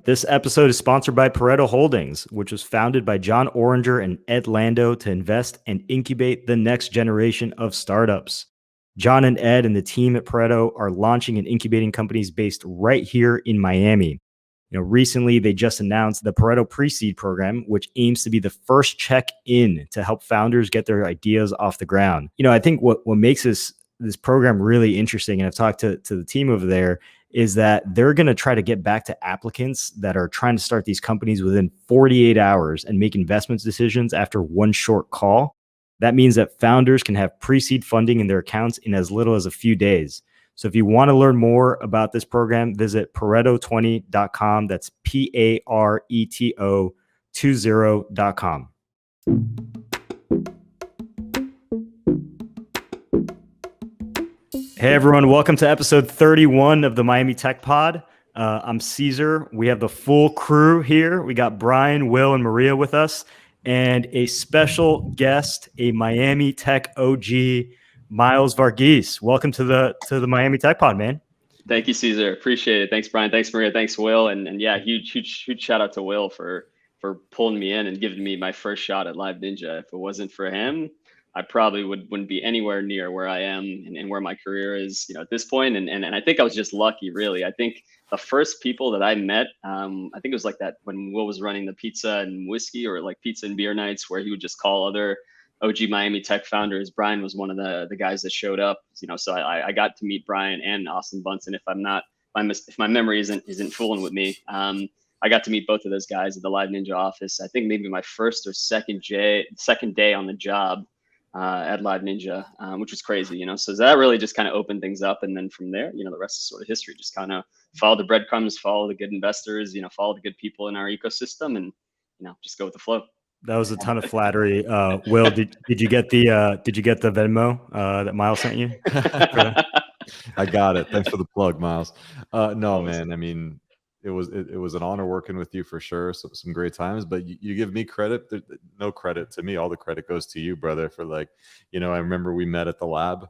This episode is sponsored by Pareto Holdings, which was founded by John Oringer and Ed Lando to invest and incubate the next generation of startups. John and Ed and the team at Pareto are launching and incubating companies based right here in Miami. Recently they just announced the Pareto Pre-Seed program, which aims to be the first check in to help founders get their ideas off the ground. I think what makes this program really interesting, and I've talked to the team over there, is that they're going to try to get back to applicants that are trying to start these companies within 48 hours and make investment decisions after one short call. That means that founders can have pre-seed funding in their accounts in as little as a few days. So if you want to learn more about this program, visit pareto20.com. That's PARETO20.com. Hey, everyone. Welcome to episode 31 of the Miami Tech Pod. I'm Cesar. We have the full crew here. We got Brian, Will, and Maria with us, and a special guest, a Miami Tech OG, Miles Varghese. Welcome to the Miami Tech Pod, man. Thank you, Cesar. Appreciate it. Thanks, Brian. Thanks, Maria. Thanks, Will. And yeah, huge shout out to Will for pulling me in and giving me my first shot at Live Ninja. If it wasn't for him, I probably wouldn't be anywhere near where I am and where my career is, at this point. And I think I was just lucky, really. I think the first people that I met, I think it was like that when Will was running the pizza and whiskey, or like pizza and beer nights, where he would just call other OG Miami Tech founders. Brian was one of the guys that showed up, so I got to meet Brian and Austin Bunsen. If my memory isn't fooling with me, I got to meet both of those guys at the Live Ninja office. I think maybe my first or second day on the job at Live Ninja, which was crazy, so that really just kind of opened things up. And then from there, the rest is sort of history. Just kind of follow the breadcrumbs, follow the good investors, follow the good people in our ecosystem, and just go with the flow. That was a ton of flattery. Will, did you get the Venmo that Miles sent you? I got it. Thanks for the plug, Miles. No, man. I mean, it was an honor working with you for sure. So some great times, but you give me credit. No credit to me. All the credit goes to you, brother. For I remember we met at the lab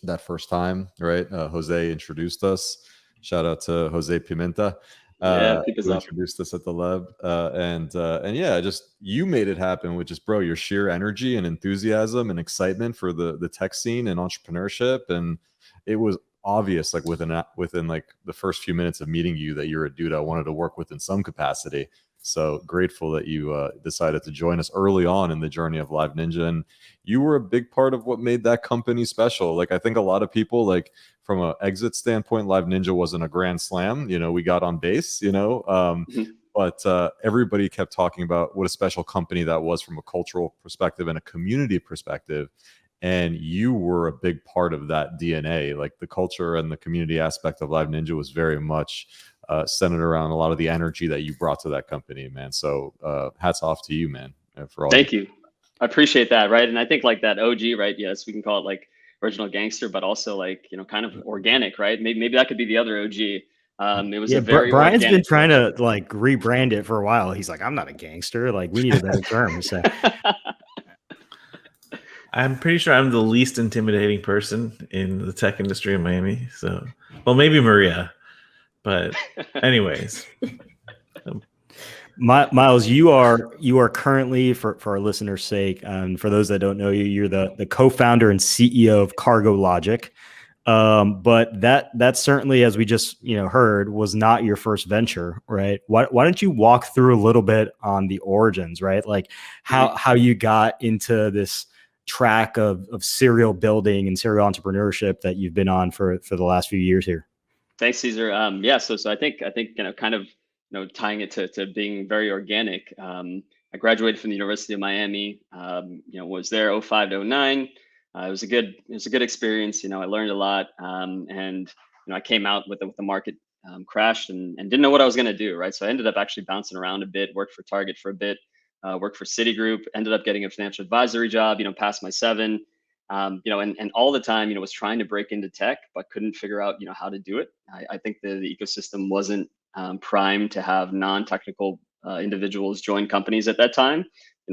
that first time, right? Jose introduced us. Shout out to Jose Pimenta. Who introduced us at the lab, and yeah, just you made it happen with just, bro, your sheer energy and enthusiasm and excitement for the tech scene and entrepreneurship. And it was obvious, like within like the first few minutes of meeting you, that you're a dude I wanted to work with in some capacity. So grateful that you decided to join us early on in the journey of Live Ninja, and you were a big part of what made that company special. Like, I think a lot of people, like, from an exit standpoint, Live Ninja wasn't a grand slam. We got on base, but everybody kept talking about what a special company that was from a cultural perspective and a community perspective. And you were a big part of that DNA. Like, the culture and the community aspect of Live Ninja was very much centered around a lot of the energy that you brought to that company, man. So hats off to you, man, for all. Thank you. I appreciate that. Right. And I think like that OG, right? Yes, we can call it like original gangster, but also like, kind of organic, right? Maybe that could be the other OG. It was a very Brian's been trying to like rebrand it for a while. He's like, I'm not a gangster. Like, we need a better term. So I'm pretty sure I'm the least intimidating person in the tech industry in Miami. So, well, maybe Maria, but anyways. Miles, you are currently, for our listeners' sake, for those that don't know you, you're the co-founder and CEO of Cargologik. But that certainly, as we just heard, was not your first venture, right? Why don't you walk through a little bit on the origins, right? Like how you got into this track of serial building and serial entrepreneurship that you've been on for the last few years here. Thanks, Cesar. Yeah, so I think kind of tying it to being very organic. I graduated from the University of Miami. Was there 05 to 09. It was a good experience. I learned a lot, and I came out with the market crashed and didn't know what I was going to do. Right, so I ended up actually bouncing around a bit. Worked for Target for a bit. Worked for Citigroup. Ended up getting a financial advisory job. Passed my 7. And all the time, was trying to break into tech, but couldn't figure out how to do it. I think the ecosystem wasn't primed to have non-technical individuals join companies at that time.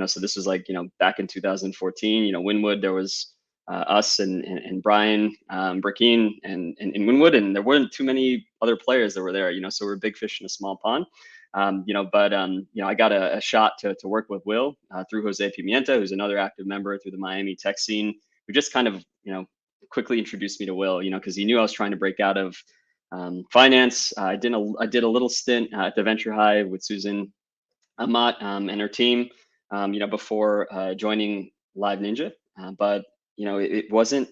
So this was like back in 2014. Winwood, there was us and Brian Burkeen and Winwood, and there weren't too many other players that were there, so we're a big fish in a small pond. But I got a shot to work with Will through Jose Pimienta, who's another active member through the Miami tech scene, who just kind of, quickly introduced me to Will, because he knew I was trying to break out of finance. I did a little stint at the Venture High with Susan Amat and her team, before joining Live Ninja. But it wasn't.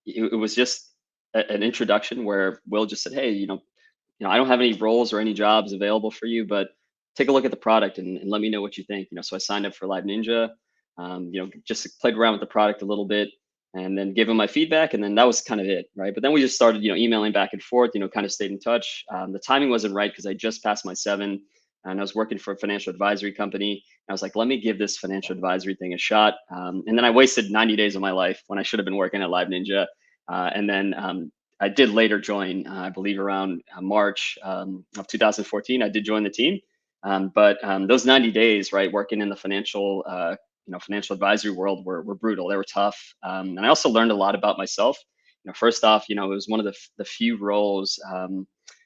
It was just an introduction where Will just said, "Hey, I don't have any roles or any jobs available for you, but take a look at the product and let me know what you think." So I signed up for Live Ninja. Just played around with the product a little bit, and then gave him my feedback, and then that was kind of it, right? But then we just started, emailing back and forth, kind of stayed in touch. The timing wasn't right because I just passed my 7, and I was working for a financial advisory company. I was like, let me give this financial advisory thing a shot. And then I wasted 90 days of my life when I should have been working at Live Ninja. And then I did later join, I believe around March of 2014, I did join the team. But those 90 days, right, working in the financial advisory world were brutal. They were tough. And I also learned a lot about myself. First off, it was one of the few roles,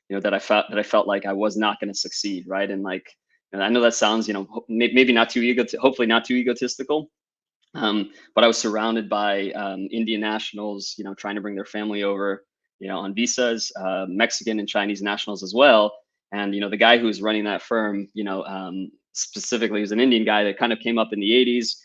that I felt like I was not going to succeed, right? And and I know that sounds, maybe not too hopefully not too egotistical. But I was surrounded by Indian nationals, trying to bring their family over, on visas, Mexican and Chinese nationals as well. And the guy who was running that firm, specifically, was an Indian guy that kind of came up in the 80s,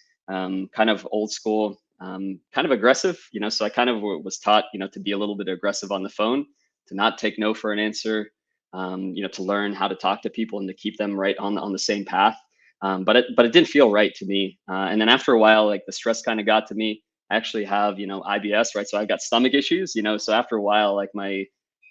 kind of old school, kind of aggressive. So I kind of was taught, to be a little bit aggressive on the phone, to not take no for an answer, to learn how to talk to people and to keep them right on the same path. But it didn't feel right to me. And then after a while, like the stress kind of got to me. I actually have, IBS, right? So I've got stomach issues, so after a while, like my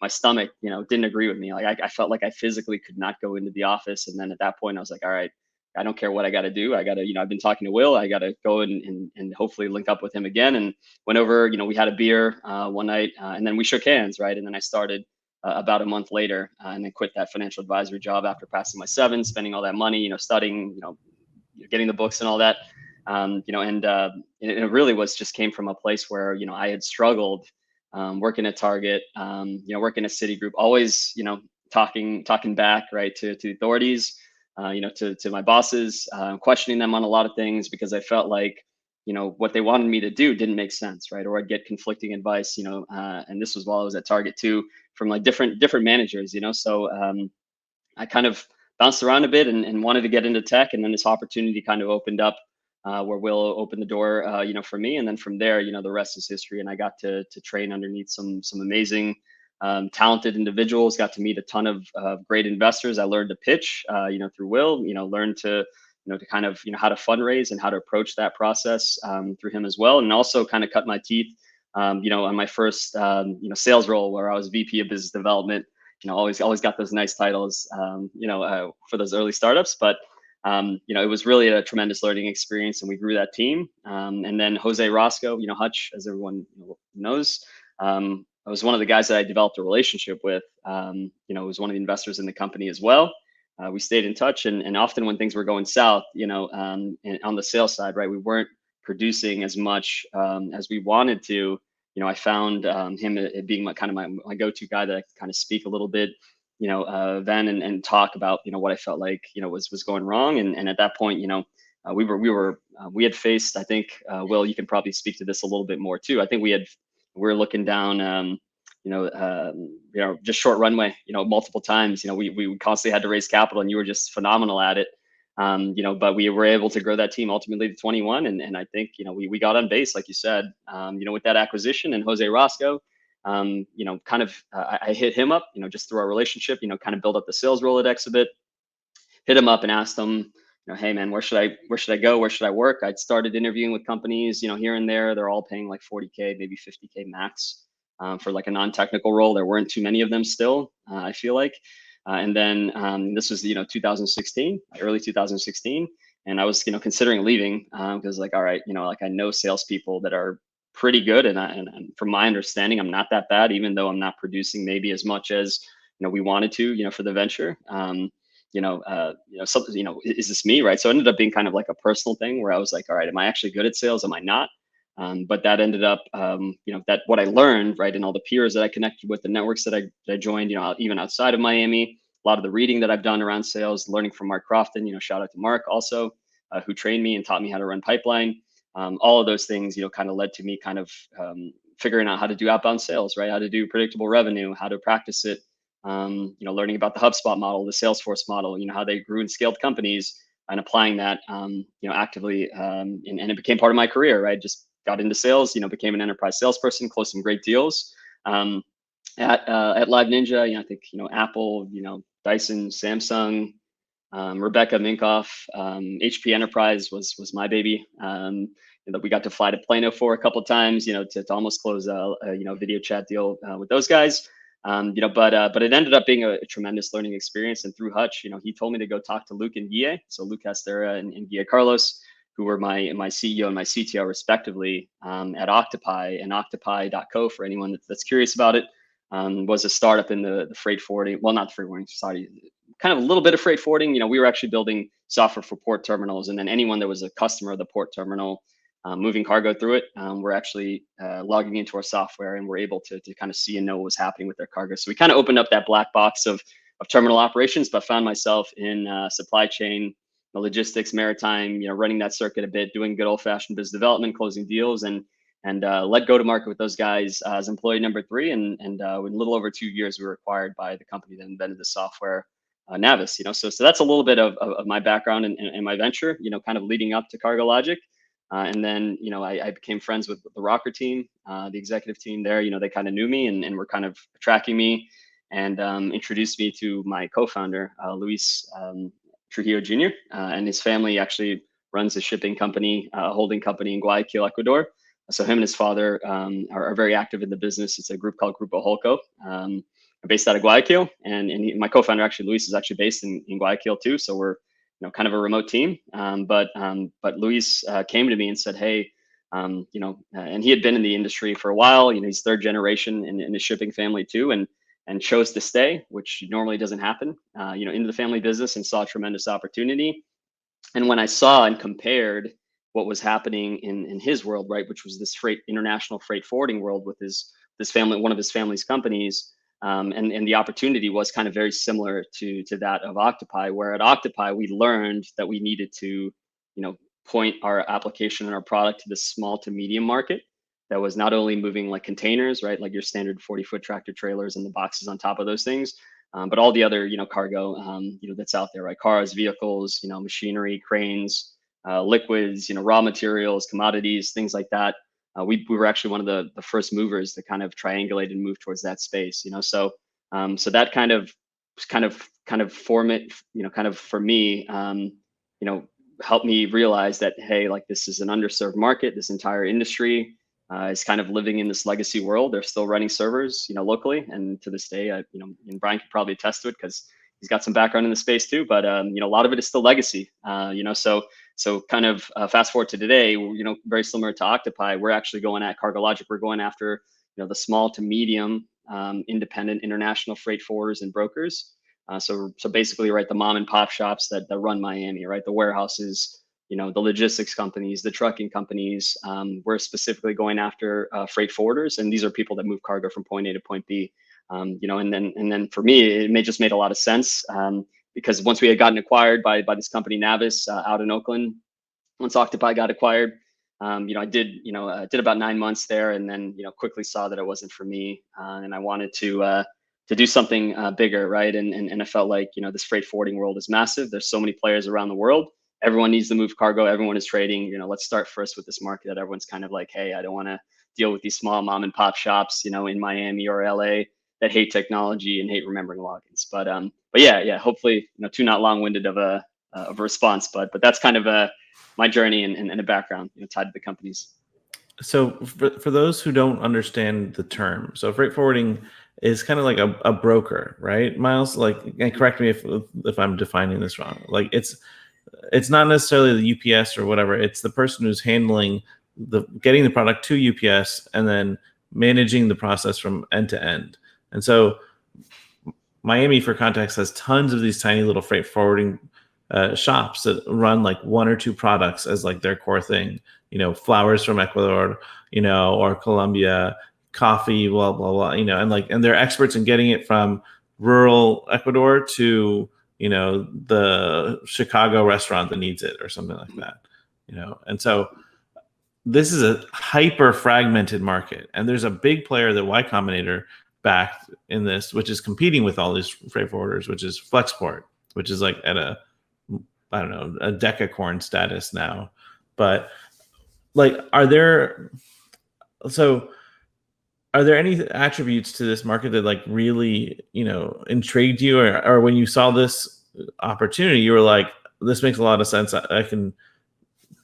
stomach, didn't agree with me. Like I felt like I physically could not go into the office. And then at that point, I was like, all right, I don't care what I got to do. I got to, I've been talking to Will. I got to go and hopefully link up with him again. And went over, we had a beer one night, and then we shook hands, right? And then I started about a month later, and then quit that financial advisory job after passing my 7, spending all that money, studying, getting the books and all that. And it really just came from a place where, I had struggled working at Target, working at Citigroup, always, talking back, right, to authorities, to my bosses, questioning them on a lot of things because I felt like, what they wanted me to do didn't make sense, right? Or I'd get conflicting advice, and this was while I was at Target too, from like different managers, So I kind of bounced around a bit and wanted to get into tech, and then this opportunity kind of opened up, where Will opened the door, for me, and then from there, the rest is history. And I got to train underneath some amazing, talented individuals. Got to meet a ton of great investors. I learned to pitch, through Will. Learned to to kind of how to fundraise and how to approach that process through him as well, and also kind of cut my teeth, on my first sales role where I was VP of business development. Always got those nice titles, for those early startups. But it was really a tremendous learning experience, and we grew that team. And then Jose Roscoe, Hutch, as everyone knows, I was one of the guys that I developed a relationship with. Was one of the investors in the company as well. We stayed in touch, and often when things were going south, and on the sales side, right, we weren't producing as much as we wanted to. I found him being my go-to guy that I could kind of speak a little bit, then and talk about what I felt like was going wrong. And at that point, we had faced, I think, Will, you can probably speak to this a little bit more too. I think we were looking down, just short runway, multiple times. We constantly had to raise capital, and you were just phenomenal at it. But we were able to grow that team ultimately to 21. And I think, we got on base, like you said, with that acquisition and Jose Roscoe, I hit him up, just through our relationship, kind of build up the sales Rolodex a bit, hit him up and asked him, hey man, where should I go? Where should I work? I'd started interviewing with companies, here and there. They're all paying like 40K, maybe 50K max, for like a non-technical role. There weren't too many of them still, I feel like. And then this was 2016, early 2016, and I was considering leaving because like, all right, like I know salespeople that are pretty good, and from my understanding, I'm not that bad, even though I'm not producing maybe as much as we wanted to, for the venture. Something, is this me, right? So it ended up being kind of like a personal thing where I was like, all right, am I actually good at sales? Am I not? But that ended up, that what I learned, right, and all the peers that I connected with, the networks that I joined, even outside of Miami, a lot of the reading that I've done around sales, learning from Mark Crofton, shout out to Mark also, who trained me and taught me how to run pipeline. All of those things, kind of led to me kind of figuring out how to do outbound sales, right? How to do predictable revenue, how to practice it, learning about the HubSpot model, the Salesforce model, how they grew and scaled companies, and applying that, actively. And it became part of my career, right? Just got into sales, became an enterprise salesperson, closed some great deals. At Live Ninja, I think, Apple, Dyson, Samsung, Rebecca Minkoff, HP Enterprise was my baby. That we got to fly to Plano for a couple of times, to almost close a video chat deal with those guys. But it ended up being a tremendous learning experience. And through Hutch, he told me to go talk to Luke and Guille. So Luke Castera and Guille Carlos, who were my CEO and my CTO respectively, at Octopi. And Octopi.co, for anyone that's curious about it, was a startup in the freight forwarding. Well, not the freight forwarding, sorry, kind of a little bit of freight forwarding. We were actually building software for port terminals, and then anyone that was a customer of the port terminal, moving cargo through it, we're actually logging into our software, and we're able to kind of see and know what was happening with their cargo. So we kind of opened up that black box of terminal operations, but found myself in supply chain, logistics, maritime, running that circuit a bit, doing good old fashioned business development, closing deals, and let go to market with those guys as employee number 3. And in a little over 2 years, we were acquired by the company that invented the software, Navis. So that's a little bit of my background and my venture, kind of leading up to Cargologik. And then, I became friends with the Rocker team, the executive team there. They kind of knew me and were kind of tracking me, and introduced me to my co-founder, Luis Trujillo Jr. And his family actually runs a shipping company, a holding company in Guayaquil, Ecuador. So him and his father are very active in the business. It's a group called Grupo Holco, based out of Guayaquil. And my co-founder, actually, Luis, is actually based in Guayaquil too. So we're kind of a remote team. But Luis came to me and said, hey, and he had been in the industry for a while. He's third generation in his shipping family too, and chose to stay, which normally doesn't happen, into the family business, and saw a tremendous opportunity. And when I saw and compared what was happening in his world, right, which was this international freight forwarding world with this family, one of his family's companies, and the opportunity was kind of very similar to that of Octopi, where at Octopi we learned that we needed to, point our application and our product to the small to medium market that was not only moving like containers, right, like your standard 40-foot tractor trailers and the boxes on top of those things, but all the other cargo that's out there, right, cars, vehicles, machinery, cranes, liquids, raw materials, commodities, things like that. We were actually one of the first movers to kind of triangulate and move towards that space, so that kind of form it, kind of for me, helped me realize that, hey, like, this is an underserved market. This entire industry is kind of living in this legacy world. They're still running servers, locally, and to this day, and Brian could probably attest to it because he's got some background in the space too. But a lot of it is still legacy, So kind of fast forward to today, very similar to Octopi, we're actually going at Cargologik. We're going after, the small to medium independent international freight forwarders and brokers. So basically, right, the mom and pop shops that run Miami, right, the warehouses, the logistics companies, the trucking companies. We're specifically going after freight forwarders, and these are people that move cargo from point A to point B. And then for me, it just made a lot of sense. Because once we had gotten acquired by this company Navis out in Oakland, once Octopi got acquired, I did about 9 months there, and then quickly saw that it wasn't for me, and I wanted to do something bigger, right? And I felt like this freight forwarding world is massive. There's so many players around the world. Everyone needs to move cargo. Everyone is trading. Let's start first with this market that everyone's kind of like, hey, I don't want to deal with these small mom and pop shops, in Miami or LA that hate technology and hate remembering logins. But yeah. Hopefully, too not long-winded of a response, but that's kind of my journey and a background, tied to the companies. So for those who don't understand the term, so freight forwarding is kind of like a broker, right, Miles? Like, and correct me if I'm defining this wrong. Like, it's not necessarily the UPS or whatever. It's the person who's handling getting the product to UPS and then managing the process from end to end. And so Miami, for context, has tons of these tiny little freight forwarding shops that run like one or two products as like their core thing. Flowers from Ecuador, or Colombia, coffee, blah blah blah. And they're experts in getting it from rural Ecuador to the Chicago restaurant that needs it or something like that. And so this is a hyper fragmented market, and there's a big player that Y Combinator backed in this, which is competing with all these freight forwarders, which is Flexport, which is like at a decacorn status now. But like, are there any attributes to this market that like really intrigued you, or when you saw this opportunity you were like, this makes a lot of sense, I can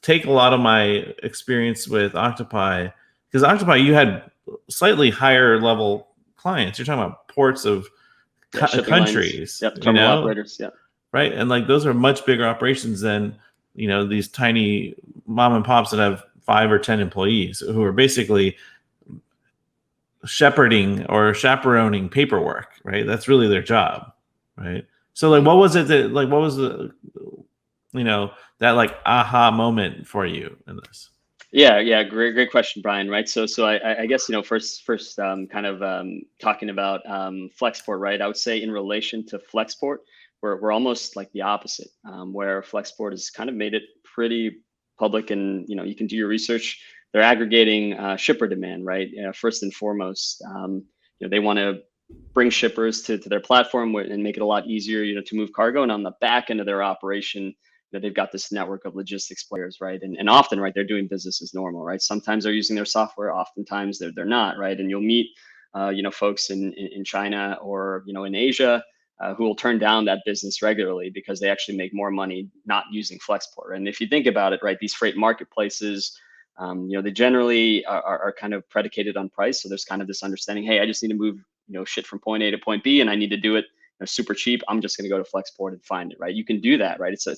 take a lot of my experience with Octopi, because Octopi, you had slightly higher level clients. You're talking about ports of countries, terminal operators, right? And like those are much bigger operations than these tiny mom and pops that have 5 or 10 employees who are basically shepherding or chaperoning paperwork, right? That's really their job, right? So like, what was the that like aha moment for you in this? Yeah, great question, Brian. Right, so I guess first kind of talking about Flexport, right? I would say in relation to Flexport, we're almost like the opposite, where Flexport has kind of made it pretty public, and you can do your research. They're aggregating shipper demand, right? First and foremost, they want to bring shippers to their platform and make it a lot easier, to move cargo. And on the back end of their operation, they've got this network of logistics players, right? And often, right, they're doing business as normal, right? Sometimes they're using their software, oftentimes they're not, right? And you'll meet, folks in China or in Asia who will turn down that business regularly because they actually make more money not using Flexport. And if you think about it, right, these freight marketplaces, they generally are kind of predicated on price. So there's kind of this understanding, hey, I just need to move shit from point A to point B, and I need to do it super cheap. I'm just going to go to Flexport and find it, right? You can do that, right? It's an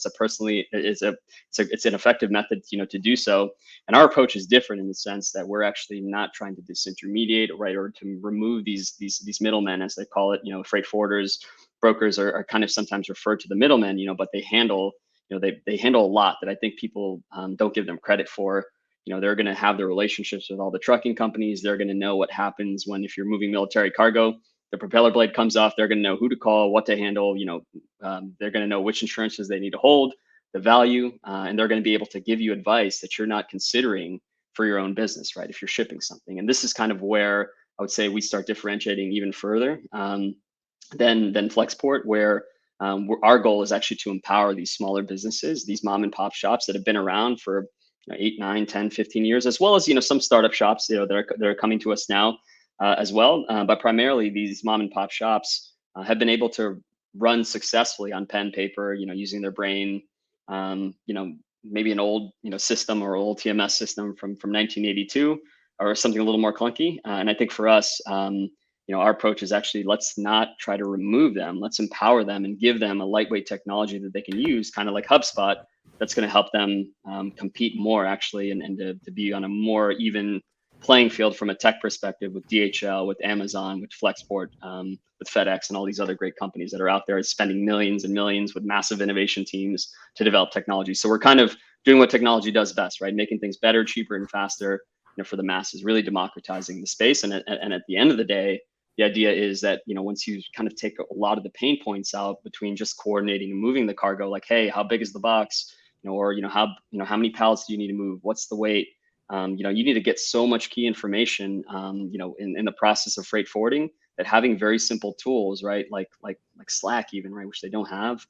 effective method, to do so. And our approach is different in the sense that we're actually not trying to disintermediate, right, or to remove these middlemen, as they call it. Freight forwarders, brokers are kind of sometimes referred to the middlemen, but they handle, they handle a lot that I think people don't give them credit for. They're going to have the relationships with all the trucking companies. They're going to know what happens if you're moving military cargo, the propeller blade comes off. They're going to know who to call, what to handle. They're going to know which insurances they need to hold, the value, and they're going to be able to give you advice that you're not considering for your own business, right? If you're shipping something. And this is kind of where I would say we start differentiating even further than Flexport, where our goal is actually to empower these smaller businesses, these mom and pop shops that have been around for 8, 9, 10, 15 years, as well as some startup shops that are coming to us now as well. But primarily these mom and pop shops have been able to run successfully on pen, paper, using their brain, maybe an old system or old TMS system from 1982 or something a little more clunky. And I think for us, our approach is actually, let's not try to remove them. Let's empower them and give them a lightweight technology that they can use, kind of like HubSpot, that's going to help them compete more actually, and to be on a more even playing field from a tech perspective with DHL, with Amazon, with Flexport, with FedEx, and all these other great companies that are out there spending millions and millions with massive innovation teams to develop technology. So we're kind of doing what technology does best, right? Making things better, cheaper, and faster, for the masses, really democratizing the space. And at the end of the day, the idea is that, once you kind of take a lot of the pain points out between just coordinating and moving the cargo, like, hey, how big is the box? Or, how many pallets do you need to move? What's the weight? You need to get so much key information, in the process of freight forwarding, that having very simple tools, right, like Slack even, right, which they don't have,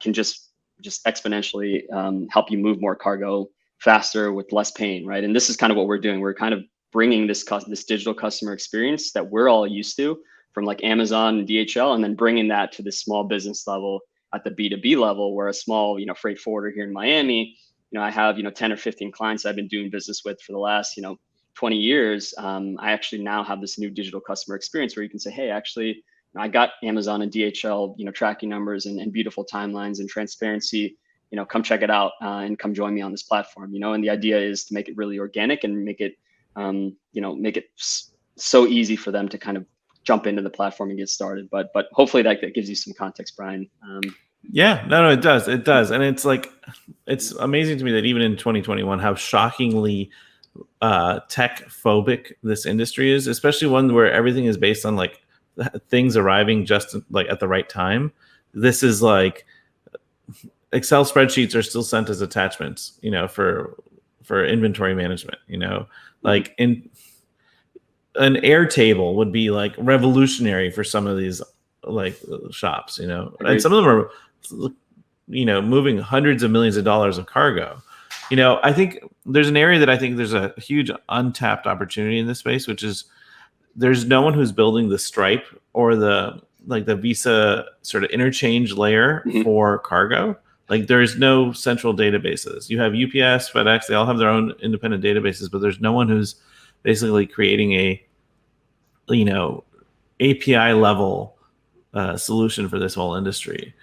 can just exponentially help you move more cargo faster with less pain, right? And this is kind of what we're doing. We're kind of bringing this digital customer experience that we're all used to from like Amazon and DHL, and then bringing that to the small business level at the B2B level, where a small, freight forwarder here in Miami, I have, 10 or 15 clients I've been doing business with for the last, 20 years. I actually now have this new digital customer experience where you can say, hey, actually, I got Amazon and DHL, tracking numbers and beautiful timelines and transparency, come check it out and come join me on this platform, and the idea is to make it really organic and make it, make it so easy for them to kind of jump into the platform and get started. But hopefully that gives you some context, Brian. Yeah, no, it does. It does. And it's like, it's amazing to me that even in 2021, how shockingly tech phobic this industry is, especially one where everything is based on like things arriving just like at the right time. This is like Excel spreadsheets are still sent as attachments, for inventory management, like in an Airtable would be like revolutionary for some of these like shops, and Agreed. some of them are, moving hundreds of millions of dollars of cargo. I think there's an area that I think there's a huge untapped opportunity in this space, which is there's no one who's building the Stripe or the Visa sort of interchange layer for cargo. Like there's no central databases. You have UPS, FedEx, they all have their own independent databases, but there's no one who's basically creating a, API level solution for this whole industry.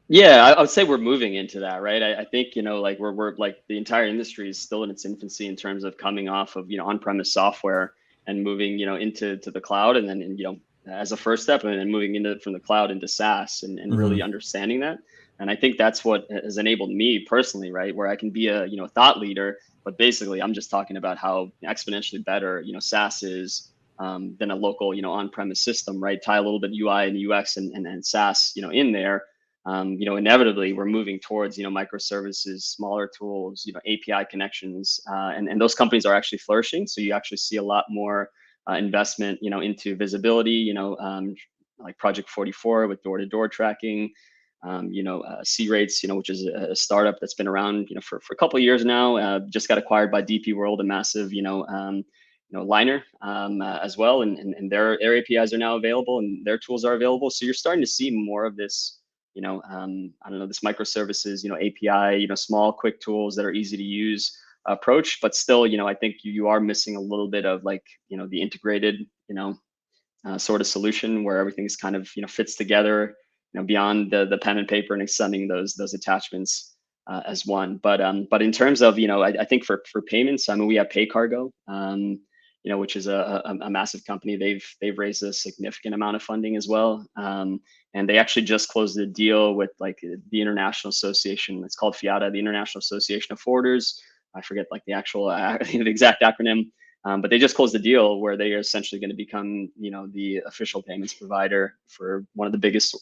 Yeah, I would say we're moving into that, right? I think, like we're like the entire industry is still in its infancy in terms of coming off of, on-premise software and moving, into the cloud, and then, as a first step, and then moving into from the cloud into SaaS, and really understanding that. And I think that's what has enabled me personally, right? Where I can be a, thought leader, but basically I'm just talking about how exponentially better, SaaS is than a local, on-premise system, right? Tie a little bit UI and UX and SaaS, in there. Inevitably we're moving towards, microservices, smaller tools, API connections, and those companies are actually flourishing. So you actually see a lot more investment, into visibility, like Project 44 with door-to-door tracking, C Rates, which is a startup that's been around, for a couple of years now, just got acquired by DP World, a massive, liner as well, and their APIs are now available and their tools are available. So you're starting to see more of this, I don't know, this microservices, API, small, quick tools that are easy to use approach, but still, I think you are missing a little bit of like, the integrated, sort of solution where everything's kind of, fits together, beyond the pen and paper, and extending those attachments as one. But in terms of, I think for payments, I mean, we have PayCargo, which is a massive company. They've raised a significant amount of funding as well. And they actually just closed a deal with like the International Association. It's called FIATA, the International Association of Forwarders. I forget like the actual the exact acronym, but they just closed a deal where they are essentially going to become, the official payments provider for one of the biggest,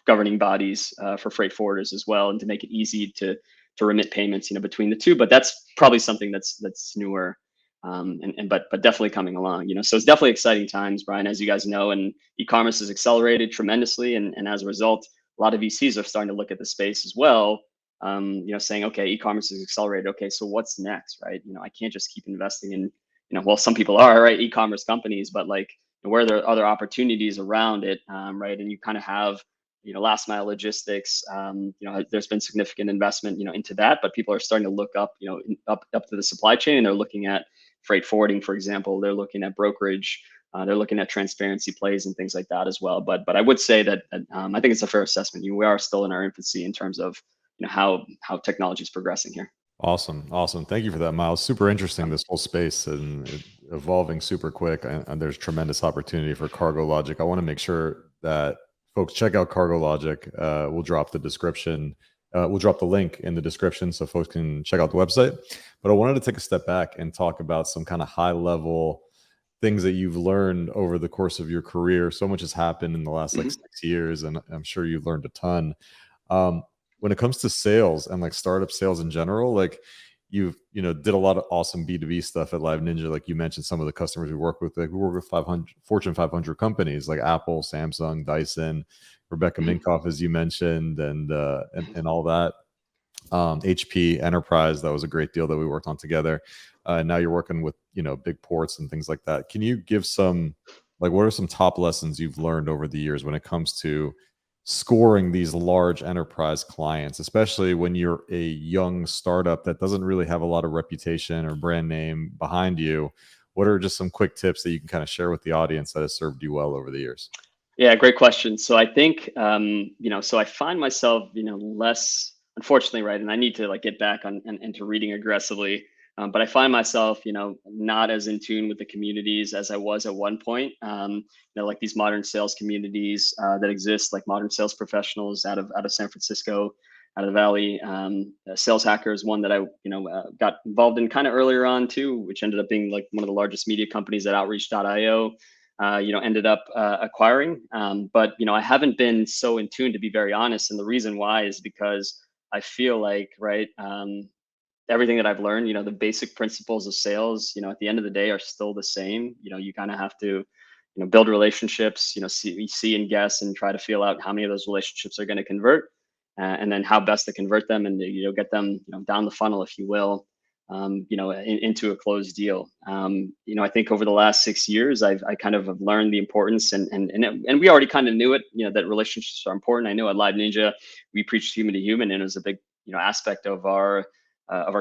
governing bodies for freight forwarders as well, and to make it easy to remit payments, between the two. But that's probably something that's newer. But definitely coming along, so it's definitely exciting times, Brian, as you guys know, and e-commerce has accelerated tremendously. And as a result, a lot of VCs are starting to look at the space as well, saying, okay, e-commerce is accelerated. Okay, so what's next, right? I can't just keep investing in, well, some people are, right, e-commerce companies, but like where there are other opportunities around it, right? And you kind of have, last mile logistics, there's been significant investment, into that, but people are starting to look up, up to the supply chain, and they're looking at freight forwarding, for example. They're looking at brokerage. They're looking at transparency plays and things like that as well. But I would say that I think it's a fair assessment. We are still in our infancy in terms of, how technology is progressing here. Awesome. Thank you for that, Miles. Super interesting, this whole space, and evolving super quick. And there's tremendous opportunity for Cargologik. I want to make sure that folks check out Cargologik. We'll drop the description. We'll drop the link in the description so folks can check out the website. But I wanted to take a step back and talk about some kind of high level things that you've learned over the course of your career. So much has happened in the last like 6 years, and I'm sure you've learned a ton. When it comes to sales and like startup sales in general, like you've, did a lot of awesome B2B stuff at Live Ninja. Like you mentioned, some of the customers we work with, like we work with Fortune 500 companies like Apple, Samsung, Dyson, Rebecca Minkoff, as you mentioned, and all that. HP Enterprise, that was a great deal that we worked on together. And now you're working with, big ports and things like that. Can you give some, like, what are some top lessons you've learned over the years when it comes to scoring these large enterprise clients, especially when you're a young startup that doesn't really have a lot of reputation or brand name behind you? What are just some quick tips that you can kind of share with the audience that has served you well over the years? Yeah, great question. So I think, so I find myself, less, unfortunately, right, and I need to like get back on and to reading aggressively. But I find myself, not as in tune with the communities as I was at one point. Like these modern sales communities that exist, like modern sales professionals out of San Francisco, out of the Valley. Sales Hacker is one that I, got involved in kind of earlier on too, which ended up being like one of the largest media companies that Outreach.io, ended up acquiring. But I haven't been so in tune, to be very honest. And the reason why is because I feel like, right, everything that I've learned, the basic principles of sales, at the end of the day are still the same. You kind of have to, build relationships, see and guess and try to feel out how many of those relationships are going to convert, and then how best to convert them and, get them, down the funnel, if you will, into a closed deal. I think over the last 6 years, I kind of have learned the importance and we already kind of knew it, that relationships are important. I know at Live Ninja, we preached human to human, and it was a big, aspect of our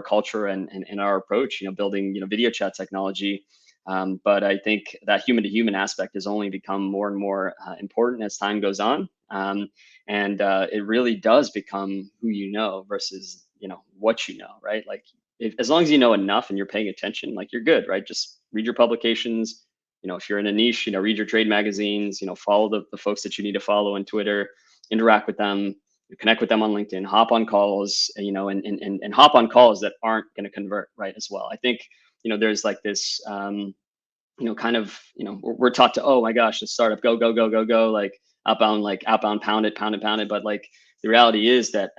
culture and our approach, building, video chat technology. But I think that human to human aspect has only become more and more important as time goes on. And it really does become who you know versus, what you know, right? Like as long as you know enough and you're paying attention, like you're good, right? Just read your publications. If you're in a niche, read your trade magazines, follow the folks that you need to follow on Twitter, interact with them, connect with them on LinkedIn, hop on calls, and hop on calls that aren't going to convert, right, as well. I think, there's like this, kind of, we're taught to, oh my gosh, the startup, go, go, go, go, go, like outbound, pound it, pound it, pound it. But like the reality is that,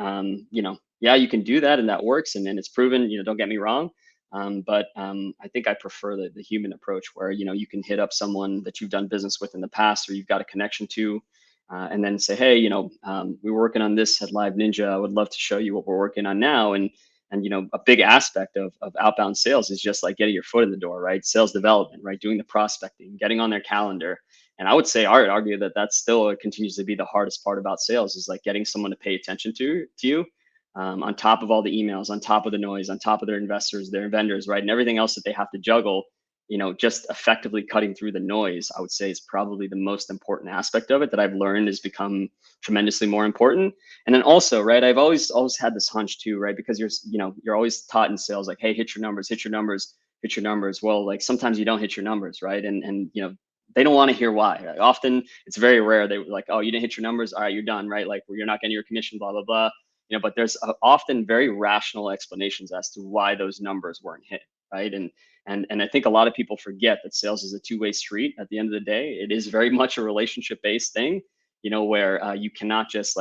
yeah, you can do that and that works. And then it's proven, don't get me wrong. But I think I prefer the human approach where, you can hit up someone that you've done business with in the past or you've got a connection to, and then say, hey, we were working on this at Live Ninja. I would love to show you what we're working on now. And a big aspect of outbound sales is just like getting your foot in the door, right? Sales development, right? Doing the prospecting, getting on their calendar. And I would say, I would argue that that still continues to be the hardest part about sales, is like getting someone to pay attention to you, on top of all the emails, on top of the noise, on top of their investors, their vendors, right? And everything else that they have to juggle. Just effectively cutting through the noise, I would say, is probably the most important aspect of it that I've learned has become tremendously more important. And then also, right, I've always had this hunch too, right? Because you're always taught in sales, like, hey, hit your numbers, hit your numbers, hit your numbers. Well, like sometimes you don't hit your numbers, right? And they don't want to hear why. Like, often it's very rare. They like, oh, you didn't hit your numbers. All right, you're done, right? Like, well, you're not getting your commission, blah, blah, blah. But there's often very rational explanations as to why those numbers weren't hit, right? And I think a lot of people forget that sales is a two-way street. At the end of the day, it is very much a relationship-based thing, where you cannot just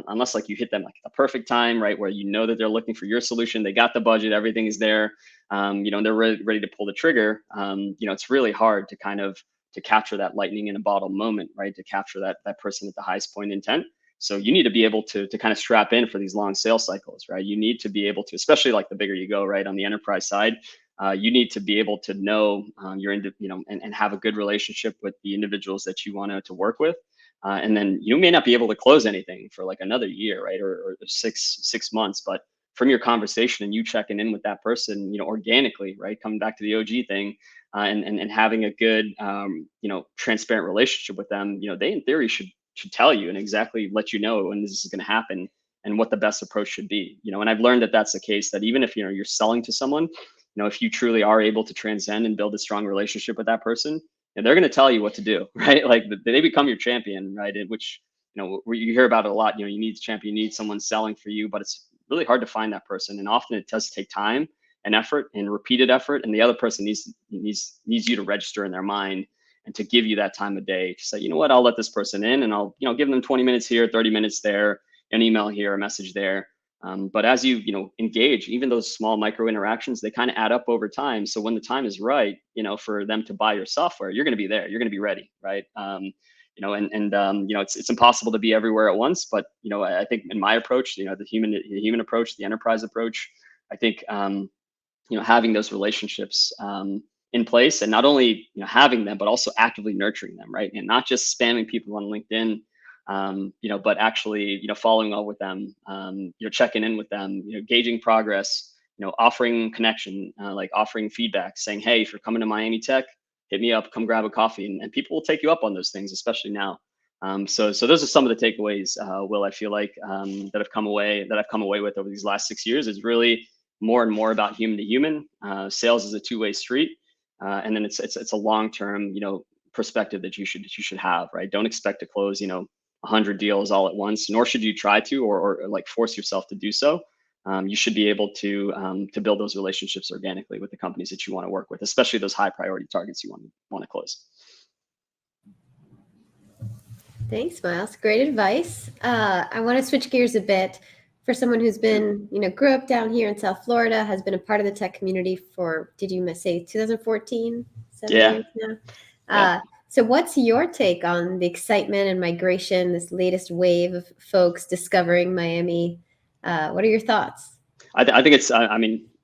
unless like you hit them like the perfect time, right, where that they're looking for your solution, they got the budget, everything is there, and they're ready to pull the trigger. It's really hard to kind of to capture that lightning in a bottle moment, right, to capture that person at the highest point intent. So you need to be able to kind of strap in for these long sales cycles, right? You need to be able to, especially like the bigger you go, right, on the enterprise side, you need to be able to know and have a good relationship with the individuals that you want to work with. And then you may not be able to close anything for like another year, right, or 6 months, but from your conversation and you checking in with that person, organically, right, coming back to the OG thing, and having a good, transparent relationship with them, they in theory should tell you and exactly let you know when this is going to happen and what the best approach should be. And I've learned that that's the case, that even if you're selling to someone, if you truly are able to transcend and build a strong relationship with that person, and they're going to tell you what to do, right? Like they become your champion, right? Which, you hear about it a lot. You need a champion, you need someone selling for you, but it's really hard to find that person. And often it does take time and effort and repeated effort. And the other person needs you to register in their mind and to give you that time of day to say, you know what, I'll let this person in and I'll, give them 20 minutes here, 30 minutes there, an email here, a message there. But as you engage, even those small micro interactions, they kind of add up over time. So when the time is right, for them to buy your software, you're going to be there. You're going to be ready, right? It's impossible to be everywhere at once. But I think in my approach, the human approach, the enterprise approach, I think having those relationships in place, and not only having them, but also actively nurturing them, right? And not just spamming people on LinkedIn. But actually, following up with them, checking in with them, gauging progress, offering connection, like offering feedback, saying, hey, if you're coming to Miami Tech, hit me up, come grab a coffee, and people will take you up on those things, especially now. So those are some of the takeaways, Will, I feel like, that I've come away with over these last 6 years, is really more and more about human to human. Sales is a two-way street, and then it's a long-term, perspective that you should have, right? Don't expect to close, 100 deals all at once, nor should you try to, or like force yourself to do so. You should be able to build those relationships organically with the companies that you want to work with, especially those high priority targets you want to close. Thanks, Miles. Great advice. I want to switch gears a bit. For someone who's been, grew up down here in South Florida, has been a part of the tech community for, did you say 2014? 7 years now? Yeah. So what's your take on the excitement and migration, this latest wave of folks discovering Miami? What are your thoughts? I think it's,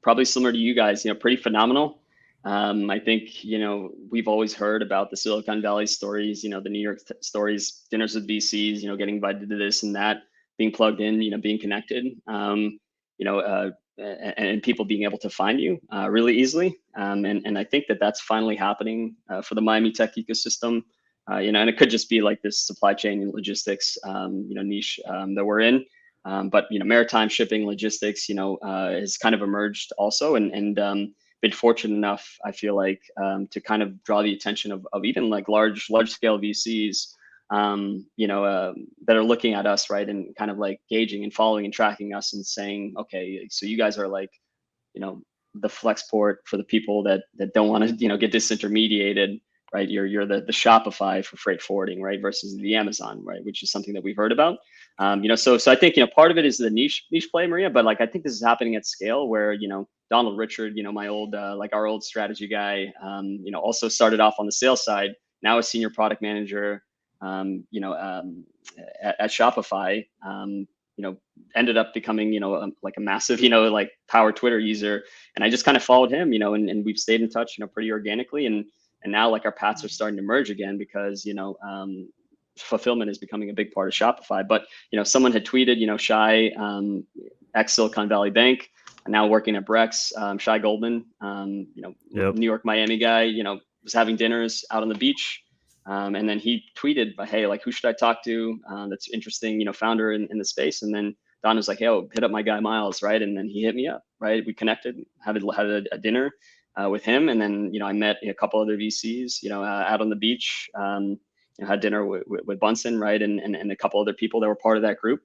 probably similar to you guys, pretty phenomenal. I think, we've always heard about the Silicon Valley stories, the New York stories, dinners with VCs, getting invited to this and that, being plugged in, being connected, and people being able to find you really easily. And I think that that's finally happening for the Miami tech ecosystem, and it could just be like this supply chain and logistics, niche that we're in. But maritime shipping logistics, has kind of emerged also, and been fortunate enough, I feel like, to kind of draw the attention of even like large scale VCs, that are looking at us, right, and kind of like gauging and following and tracking us and saying, okay, so you guys are like, the flex port for the people that don't want to, get disintermediated, right? You're the Shopify for freight forwarding, right, versus the Amazon, right, which is something that we've heard about. So I think, part of it is the niche play, Maria, but like I think this is happening at scale where, Donald Richard, my old our old strategy guy, also started off on the sales side, now a senior product manager, at Shopify, ended up becoming, like a massive, like power Twitter user. And I just kind of followed him, and we've stayed in touch, pretty organically. And now like our paths are starting to merge again because, fulfillment is becoming a big part of Shopify. But, someone had tweeted, Shai, ex Silicon Valley Bank, now working at Brex, Shai Goldman, Yep. New York, Miami guy, was having dinners out on the beach. And then he tweeted, hey, like, who should I talk to? That's interesting, founder in the space. And then Don was like, hey, hit up my guy, Miles. Right. And then he hit me up. Right. We connected, had a dinner with him. And then, I met a couple other VCs, out on the beach, had dinner with Bunsen. Right. And a couple other people that were part of that group.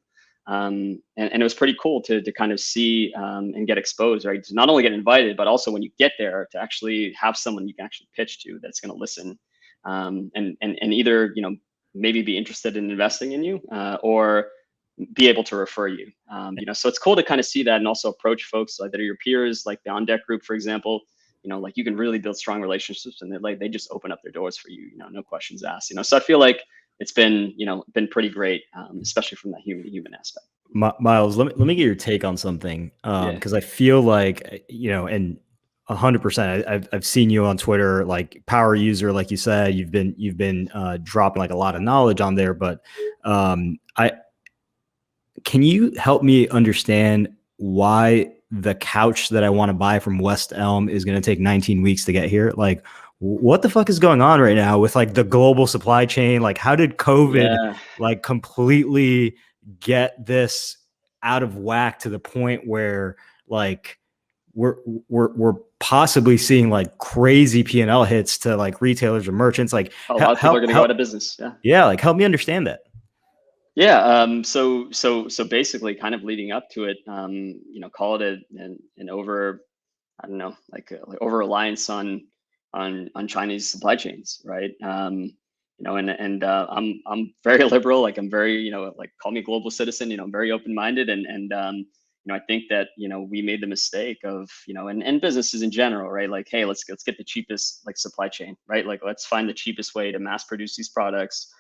And it was pretty cool to kind of see and get exposed, right? To not only get invited, but also when you get there to actually have someone you can actually pitch to that's going to listen. And either, maybe be interested in investing in you, or be able to refer you. So it's cool to kind of see that and also approach folks like that are your peers, like the On Deck group, for example. Like you can really build strong relationships, and they just open up their doors for you. No questions asked. So I feel like it's been pretty great, especially from that human to human aspect. Miles, let me get your take on something, because I feel like, and 100%. I've seen you on Twitter, like power user, like you said. You've been dropping like a lot of knowledge on there. But can you help me understand why the couch that I want to buy from West Elm is going to take 19 weeks to get here? Like, what the fuck is going on right now with like the global supply chain? Like, how did COVID like completely get this out of whack to the point where like we're possibly seeing like crazy P&L hits to like retailers or merchants? Like a lot of people are going to go out of business. Yeah. Like, help me understand that. Yeah. So basically, kind of leading up to it, call it an over, I don't know, like over reliance on Chinese supply chains, right? I'm very liberal. Like I'm very, like call me a global citizen. I'm very open minded, and I think that we made the mistake of and businesses in general, right? Like, hey, let's get the cheapest like supply chain, right? Like let's find the cheapest way to mass produce these products,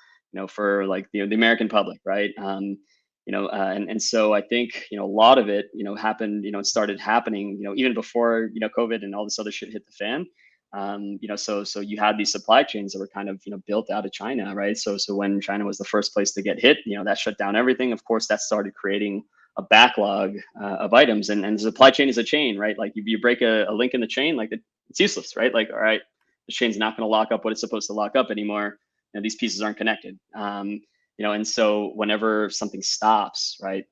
for like the American public, right? And so I think a lot of it happened, it started happening even before COVID and all this other shit hit the fan. So you had these supply chains that were kind of built out of China, right? So when China was the first place to get hit, that shut down everything. Of course, that started creating a backlog of items, and the supply chain is a chain, right? Like if you break a link in the chain, like it's useless, right? Like, all right, the chain's not going to lock up what it's supposed to lock up anymore. These pieces aren't connected. And so whenever something stops, right,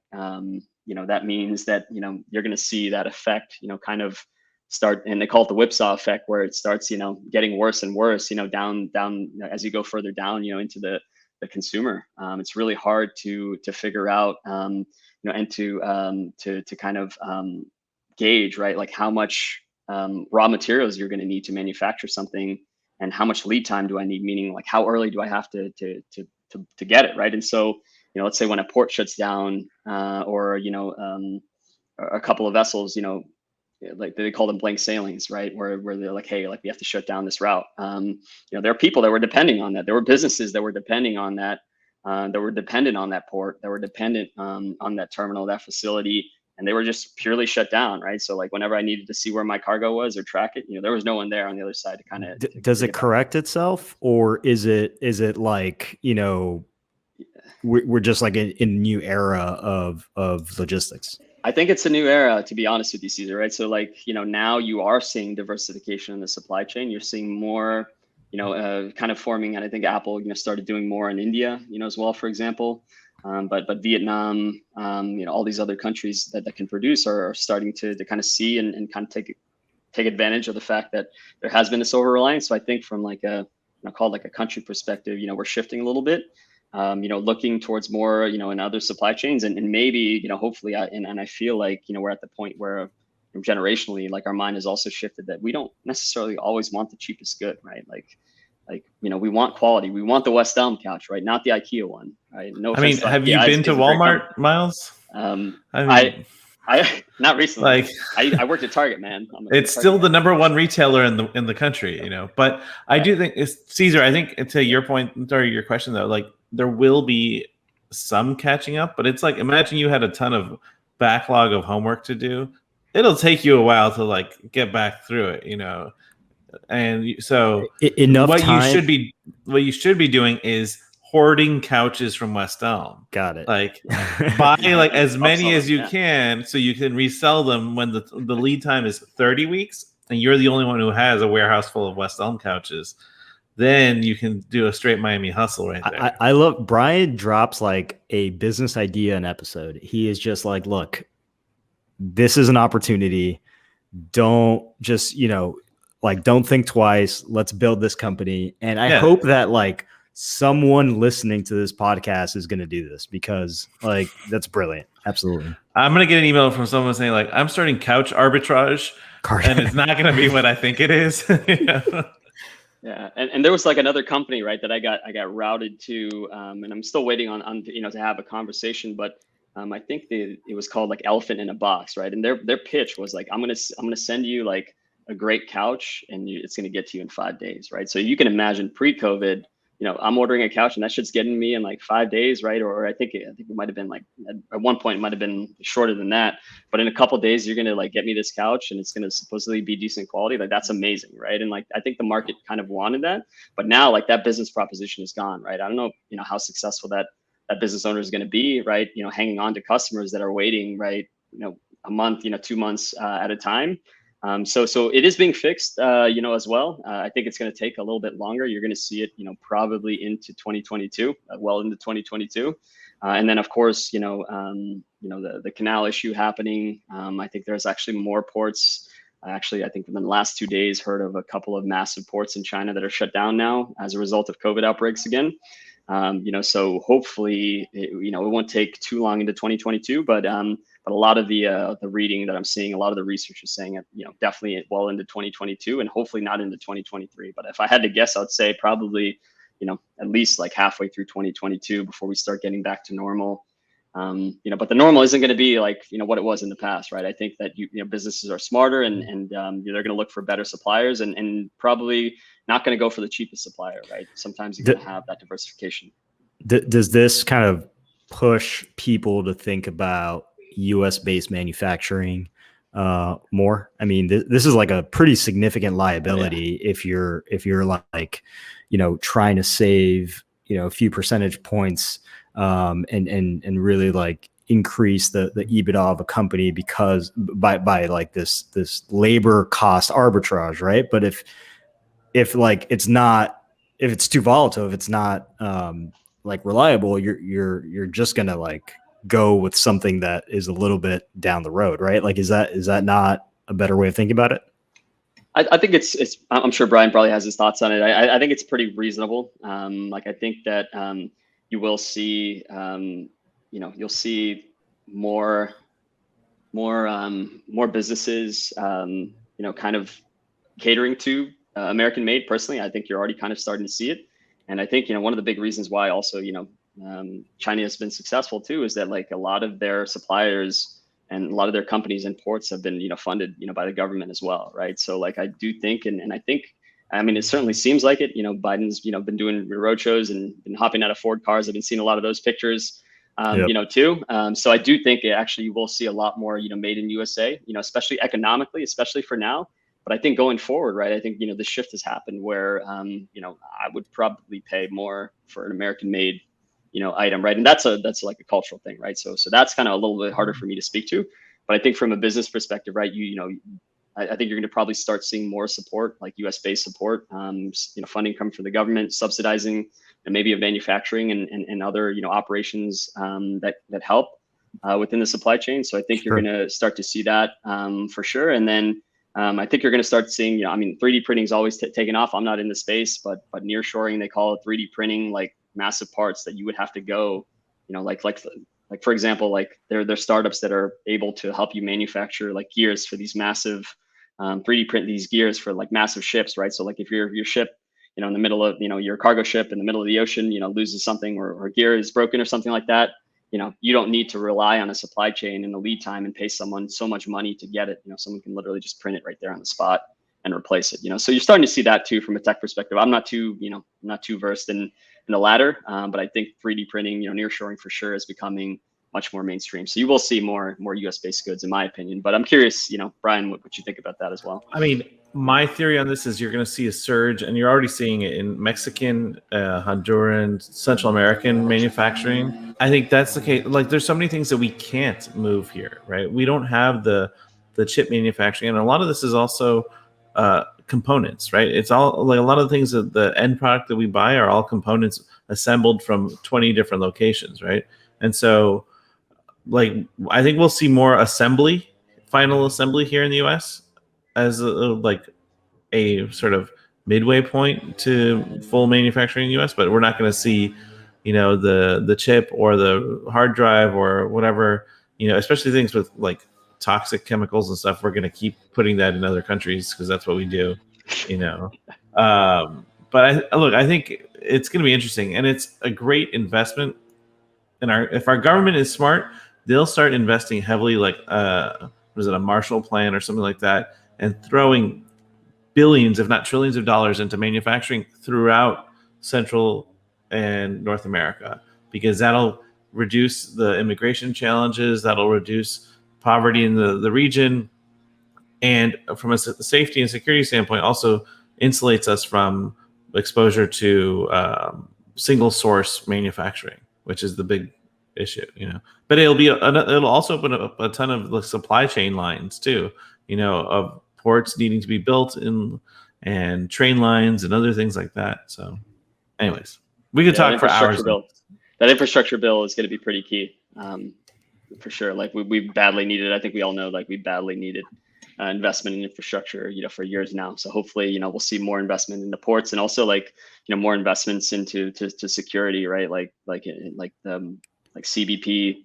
that means that, you're going to see that effect, kind of start, and they call it the whipsaw effect, where it starts, getting worse and worse, down, as you go further down, into the consumer. It's really hard to figure out, and to kind of gauge, right, like how much raw materials you're going to need to manufacture something, and how much lead time do I need, meaning like how early do I have to get it, right? And so, let's say when a port shuts down, or a couple of vessels, like they call them blank sailings, right? Where they're like, hey, like we have to shut down this route. There are people that were depending on that. There were businesses that were depending on that, that were dependent on that port, that were dependent on that terminal, that facility, and they were just purely shut down, right? So like whenever I needed to see where my cargo was or track it, there was no one there on the other side to kind of. Does it correct itself, or is it like, we're just like in a new era of logistics? I think it's a new era, to be honest with you, Cesar, right? So like, now you are seeing diversification in the supply chain. You're seeing more, kind of forming, and I think Apple, started doing more in India, as well, for example. But Vietnam, all these other countries that can produce are starting to kind of see and kind of take advantage of the fact that there has been this over reliance. So I think from like called like a country perspective, we're shifting a little bit. Looking towards more, in other supply chains, and maybe, hopefully, and I feel like, we're at the point where generationally, like our mind has also shifted, that we don't necessarily always want the cheapest good, right? Like, we want quality. We want the West Elm couch, right? Not the IKEA one, right? No. I mean, have you been to Walmart, Miles? I not recently. Like, I worked at Target, man. It's still the number one retailer in the country, But I do think Cesar. I think to your point, or your question though, like there will be some catching up, but it's like, imagine you had a ton of backlog of homework to do. It'll take you a while to like get back through it, And so enough what time. you should be doing is hoarding couches from West Elm. Got it. Like buy like as many as you can, so you can resell them when the lead time is 30 weeks, and you're the only one who has a warehouse full of West Elm couches. Then you can do a straight Miami hustle right there. I love Brian drops like a business idea an episode. He is just like, look, this is an opportunity. Don't just, don't think twice. Let's build this company. And I hope that like someone listening to this podcast is going to do this, because like that's brilliant. Absolutely. I'm going to get an email from someone saying like, I'm starting couch arbitrage, and it's not going to be what I think it is. Yeah, and there was like another company, right, that I got routed to, and I'm still waiting on to have a conversation, but I think it was called like Elephant in a Box, right? And their pitch was like, I'm gonna send you like a great couch, and it's gonna get to you in 5 days, right? So you can imagine pre-COVID, I'm ordering a couch and that shit's getting me in like 5 days, right? Or I think it might have been like at one point it might have been shorter than that, but in a couple of days you're gonna like get me this couch, and it's gonna supposedly be decent quality. Like that's amazing, right? And like I think the market kind of wanted that, but now like that business proposition is gone, right? I don't know, how successful that business owner is going to be, right? Hanging on to customers that are waiting, right? A month, 2 months at a time. So it is being fixed, as well. I think it's going to take a little bit longer. You're going to see it, probably into 2022, well into 2022. And then of course, the canal issue happening. I think there's actually more ports. Actually, I think within the last 2 days, heard of a couple of massive ports in China that are shut down now as a result of COVID outbreaks again. So hopefully, it won't take too long into 2022, but a lot of the reading that I'm seeing, a lot of the research is saying it, definitely well into 2022, and hopefully not into 2023. But if I had to guess, I'd say probably, at least like halfway through 2022 before we start getting back to normal. But the normal isn't going to be like, what it was in the past, right? I think that businesses are smarter, and they're going to look for better suppliers, and probably not going to go for the cheapest supplier, right? Sometimes you're going to have that diversification. Does this kind of push people to think about U.S. based manufacturing more? I mean, this is like a pretty significant liability if you're like, trying to save, a few percentage points, and really like increase the EBITDA of a company because by like this labor cost arbitrage, right? But if like it's too volatile, if it's not like reliable, you're just gonna like go with something that is a little bit down the road, right? Like, is that not a better way of thinking about it? I think it's I'm sure Brian probably has his thoughts on it. I think it's pretty reasonable. Like I think that you will see you'll see more businesses kind of catering to American made. Personally, I think you're already kind of starting to see it, and I think one of the big reasons why also China has been successful too is that like a lot of their suppliers and a lot of their companies and ports have been funded by the government as well, right? So like I do think, and I think, I mean, it certainly seems like it. Biden's been doing road shows and been hopping out of Ford cars. I've been seeing a lot of those pictures. Yep. Too. So I do think actually you will see a lot more, made in USA, especially economically, especially for now. But I think going forward, right, I think, the shift has happened where, I would probably pay more for an American made, item, right? And that's like a cultural thing, right? So that's kind of a little bit harder for me to speak to. But I think from a business perspective, right, I think you're going to probably start seeing more support, like US based support, funding come from the government, subsidizing and maybe of manufacturing and other, operations that help within the supply chain. So I think you're going to start to see that for sure. And then I think you're going to start seeing, I mean, 3D printing is always taken off. I'm not in the space, but nearshoring, they call it 3D printing, like massive parts that you would have to go, like for example, like there are startups that are able to help you manufacture like gears for these massive 3D print these gears for like massive ships, right? So like if your ship, in the middle of, your cargo ship in the middle of the ocean, loses something or gear is broken or something like that, you don't need to rely on a supply chain and the lead time and pay someone so much money to get it. Someone can literally just print it right there on the spot and replace it. So you're starting to see that too from a tech perspective. I'm not too versed in the latter, but I think 3D printing, nearshoring for sure is becoming much more mainstream. So you will see more US based goods, in my opinion. But I'm curious, Brian, what you think about that as well. I mean, my theory on this is you're going to see a surge, and you're already seeing it in Mexican, Honduran, Central American manufacturing. I think that's the case. Like, there's so many things that we can't move here, right? We don't have the chip manufacturing, and a lot of this is also components, right? It's all like a lot of the things that the end product that we buy are all components assembled from 20 different locations, right? And so, like, I think we'll see more final assembly here in the U.S. as like a sort of midway point to full manufacturing in the U.S., but we're not going to see, the chip or the hard drive or whatever, especially things with like toxic chemicals and stuff. We're going to keep putting that in other countries because that's what we do, But I think it's going to be interesting, and it's a great investment. If our government is smart, they'll start investing heavily, like was it a Marshall Plan or something like that, and throwing billions, if not trillions of dollars into manufacturing throughout Central and North America, because that'll reduce the immigration challenges, that'll reduce poverty in the region, and from a safety and security standpoint, also insulates us from exposure to single source manufacturing, which is the big issue, But it'll also open up a ton of supply chain lines too, of ports needing to be built and train lines and other things like that. So, anyways, we could talk for hours. That infrastructure bill is going to be pretty key, for sure. Like we badly needed. I think we all know, like we badly needed investment in infrastructure, for years now. So hopefully, we'll see more investment in the ports and also like, more investments into to security, right? Like CBP,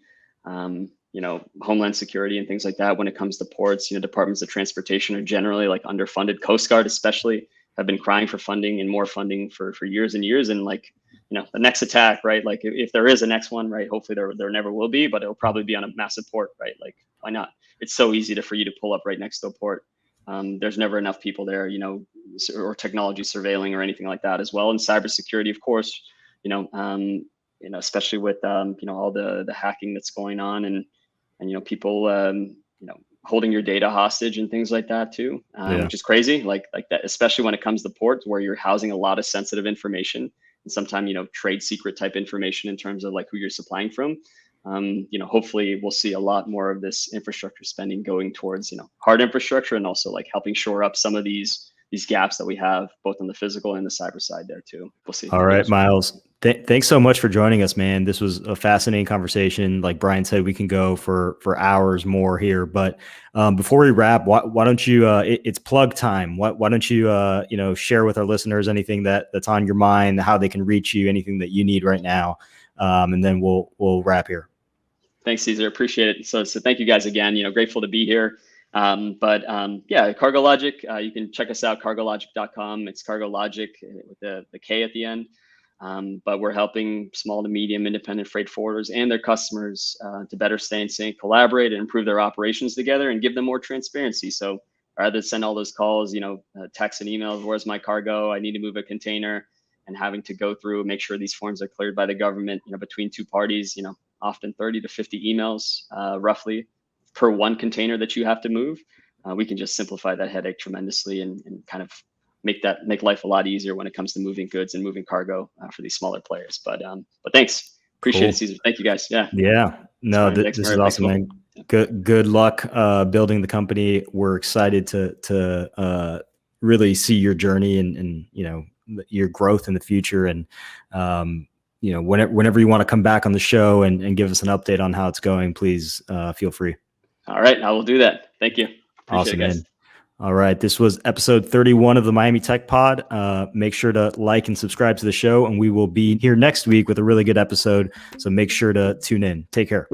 Homeland Security and things like that. When it comes to ports, departments of transportation are generally like underfunded. Coast Guard especially have been crying for funding and more funding for years and years. And like, the next attack, right? Like if there is a next one, right? Hopefully there never will be, but it'll probably be on a massive port, right? Like why not? It's so easy for you to pull up right next to a port. There's never enough people there, or technology surveilling or anything like that as well. And cybersecurity, of course, especially with all the hacking that's going on and people holding your data hostage and things like that too, which is crazy. Like that, especially when it comes to ports where you're housing a lot of sensitive information and sometimes trade secret type information in terms of like who you're supplying from. Hopefully we'll see a lot more of this infrastructure spending going towards hard infrastructure and also like helping shore up some of these these gaps that we have both on the physical and the cyber side there too. We'll see. All right, Miles. Thanks so much for joining us, man. This was a fascinating conversation. Like Brian said, we can go for hours more here. But before we wrap, why don't you? It's plug time. Why don't you? Share with our listeners anything that's on your mind, how they can reach you, anything that you need right now, and then we'll wrap here. Thanks, Cesar. Appreciate it. So thank you guys again. Grateful to be here. Cargologik. You can check us out, cargologik.com. It's Cargologik with the K at the end. But we're helping small to medium independent freight forwarders and their customers to better stay in sync, collaborate, and improve their operations together and give them more transparency. So rather than send all those calls, texts and emails, where's my cargo? I need to move a container, and having to go through and make sure these forms are cleared by the government, between two parties, often 30 to 50 emails roughly per one container that you have to move. We can just simplify that headache tremendously and kind of make life a lot easier when it comes to moving goods and moving cargo for these smaller players. But thanks. Appreciate it, Cesar. Thank you guys. Yeah. No, this is awesome, man. Good luck building the company. We're excited to really see your journey and your growth in the future. And whenever you want to come back on the show and give us an update on how it's going, please feel free. All right, I will do that. Thank you. Awesome, man. All right. This was episode 31 of the Miami Tech Pod. Make sure to like and subscribe to the show, and we will be here next week with a really good episode. So make sure to tune in. Take care.